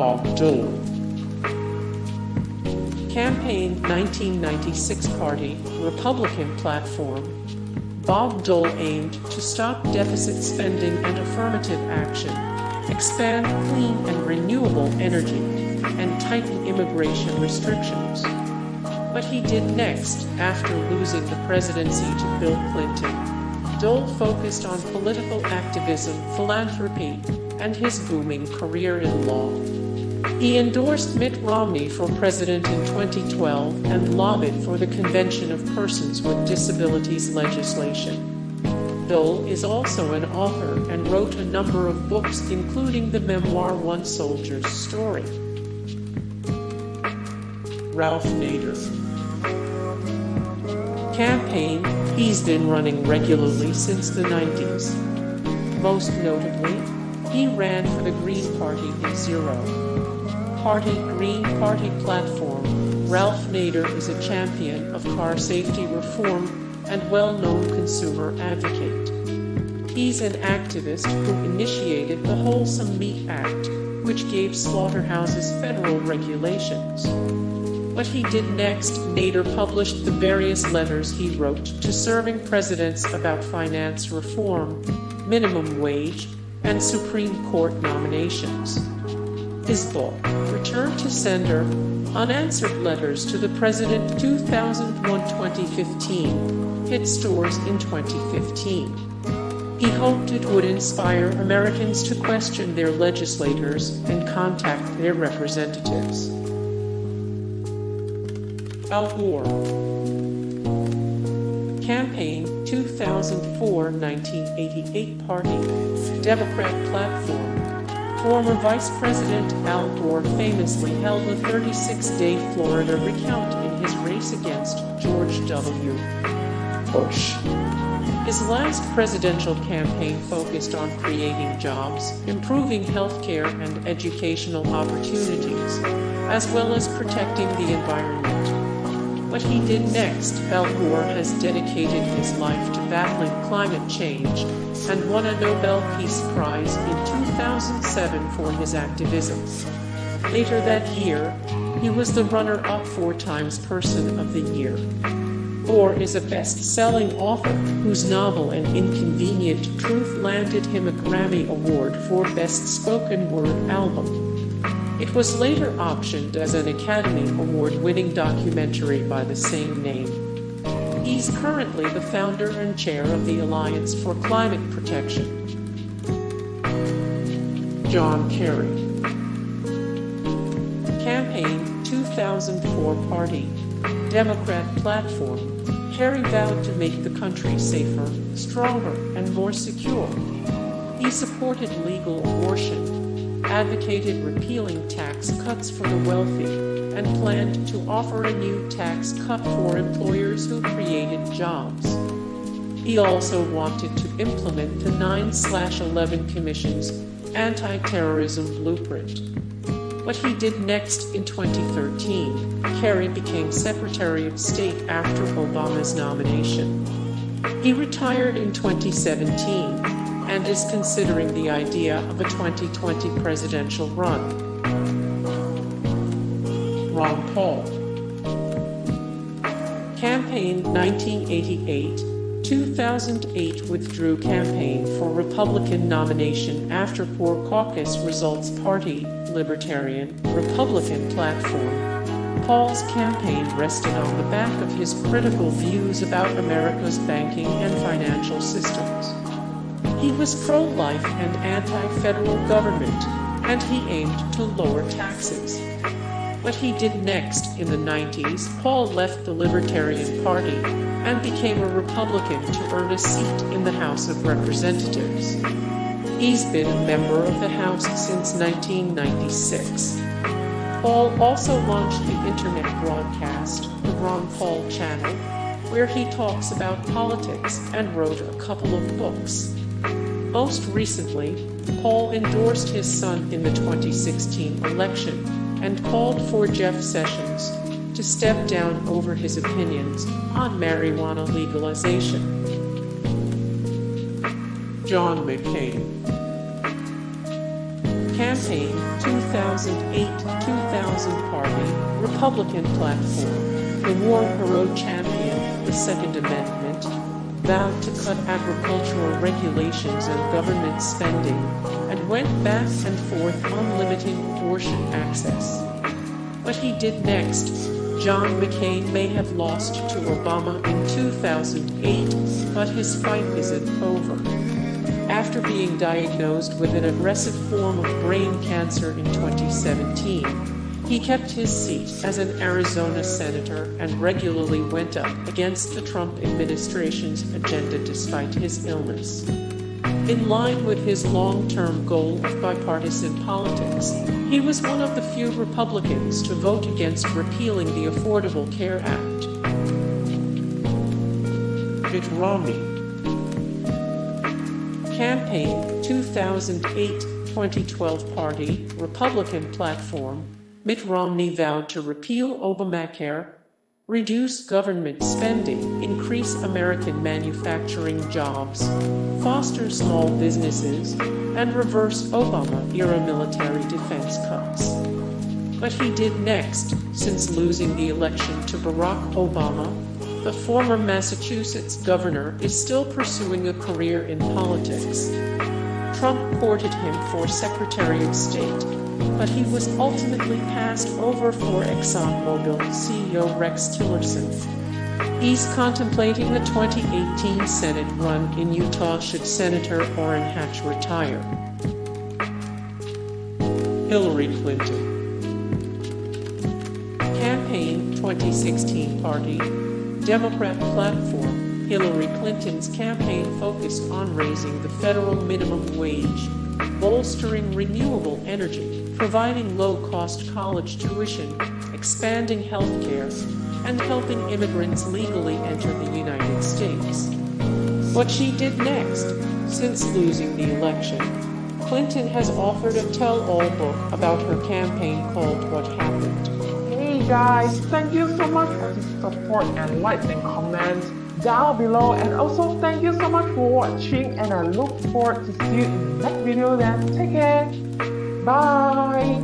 Dole. Campaign 1996 Party Republican platform. Bob Dole aimed to stop deficit spending and affirmative action, expand clean and renewable energy, and tighten immigration restrictions. What he did next, after losing the presidency to Bill Clinton, Dole focused on political activism, philanthropy, and his booming career in law. He endorsed Mitt Romney for president in 2012 and lobbied for the Convention of Persons with Disabilities legislation. Dole is also an author and wrote a number of books, including the memoir One Soldier's Story. Ralph Nader. Campaign. He's been running regularly since the 90s. Most notably, he ran for the Green Party in Zero Party Green Party platform. Ralph Nader is a champion of car safety reform and well-known consumer advocate. He's an activist who initiated the Wholesome Meat Act, which gave slaughterhouses federal regulations. What he did next, Nader published the various letters he wrote to serving presidents about finance reform, minimum wage, and Supreme Court nominations. His book, Return to Sender, Unanswered Letters to the President 2001-2015, hit stores in 2015. He hoped it would inspire Americans to question their legislators and contact their representatives. Al Gore. Campaign 2004-1988 Party Democrat platform. Former Vice President Al Gore famously held a 36-day Florida recount in his race against George W. Bush. His last presidential campaign focused on creating jobs, improving health care and educational opportunities, as well as protecting the environment. What he did next, Al Gore has dedicated his life to battling climate change and won a Nobel Peace Prize in 2007 for his activism. Later that year, he was the runner-up 4 times Person of the Year. Gore is a best-selling author whose novel An Inconvenient Truth landed him a Grammy Award for Best Spoken Word Album. It was later optioned as an Academy Award-winning documentary by the same name. He's currently the founder and chair of the Alliance for Climate Protection. John Kerry. Campaign 2004 Party Democrat platform. Kerry vowed to make the country safer, stronger, and more secure. He supported legal abortion, advocated repealing tax cuts for the wealthy, and planned to offer a new tax cut for employers who created jobs. He also wanted to implement the 9/11 Commission's anti-terrorism blueprint. What he did next in 2013, Kerry became Secretary of State after Obama's nomination. He retired in 2017 and is considering the idea of a 2020 presidential run. Ron Paul. Campaign 1988-2008 withdrew campaign for Republican nomination after poor caucus results. Party Libertarian Republican platform. Paul's campaign rested on the back of his critical views about America's banking and financial systems. He was pro-life and anti-federal government, and he aimed to lower taxes. What he did next in the 90s, Paul left the Libertarian Party and became a Republican to earn a seat in the House of Representatives. He's been a member of the House since 1996. Paul also launched the internet broadcast, the Ron Paul Channel, where he talks about politics and wrote a couple of books. Most recently, Paul endorsed his son in the 2016 election and called for Jeff Sessions to step down over his opinions on marijuana legalization. John McCain. Campaign 2008-2000 Party, Republican Platform, the war hero championed the Second Amendment, vowed to cut agricultural regulations and government spending, and went back and forth on limiting abortion access. What he did next, John McCain may have lost to Obama in 2008, but his fight isn't over. After being diagnosed with an aggressive form of brain cancer in 2017, he kept his seat as an Arizona senator and regularly went up against the Trump administration's agenda despite his illness. In line with his long-term goal of bipartisan politics, he was one of the few Republicans to vote against repealing the Affordable Care Act. Mitt Romney. Campaign 2008-2012 Party, Republican Platform, Mitt Romney vowed to repeal Obamacare, reduce government spending, increase American manufacturing jobs, foster small businesses, and reverse Obama-era military defense cuts. What he did next, since losing the election to Barack Obama, the former Massachusetts governor is still pursuing a career in politics. Trump courted him for Secretary of State, but he was ultimately passed over for ExxonMobil CEO Rex Tillerson. He's contemplating the 2018 Senate run in Utah should Senator Orrin Hatch retire. Hillary Clinton. Campaign 2016 Party, Democrat Platform. Hillary Clinton's campaign focused on raising the federal minimum wage, bolstering renewable energy, providing low-cost college tuition, expanding health care, and helping immigrants legally enter the United States. What she did next, since losing the election, Clinton has offered a tell-all book about her campaign called What Happened. Hey guys, thank you so much for the support and likes and comments down below, and also thank you so much for watching, and I look forward to see you in the next video then. Take care. Bye.